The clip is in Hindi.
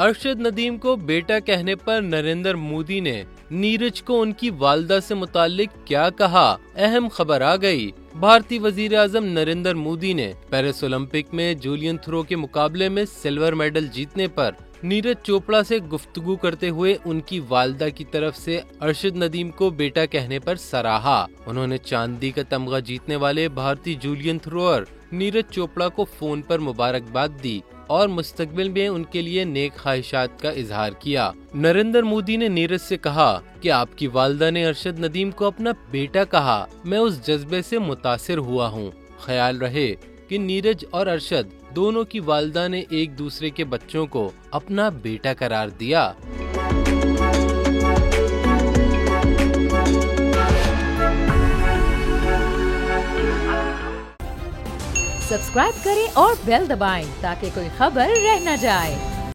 अरशद नदीम को बेटा कहने पर नरेंद्र मोदी ने नीरज को उनकी वालदा से मुताल्लिक क्या कहा, अहम खबर आ गई। भारतीय वजीर आजम नरेंद्र मोदी ने पेरिस ओलंपिक में जूलियन थ्रो के मुकाबले में सिल्वर मेडल जीतने पर नीरज चोपड़ा से गुफ्तगू करते हुए उनकी वालदा की तरफ से अरशद नदीम को बेटा कहने पर सराहा। उन्होंने चांदी का तमगा जीतने वाले भारतीय जूलियन थ्रोअर नीरज चोपड़ा को फोन पर मुबारकबाद दी और मुस्तकबिल में उनके लिए नेक ख्वाहिशात का इजहार किया। नरेंद्र मोदी ने नीरज से कहा कि आपकी वालदा ने अरशद नदीम को अपना बेटा कहा, मैं उस जज्बे से मुतासिर हुआ हूँ। ख्याल रहे कि नीरज और अरशद दोनों की वालदा ने एक दूसरे के बच्चों को अपना बेटा करार दिया। सब्सक्राइब करें और बेल दबाएं ताकि कोई खबर रह न जाए।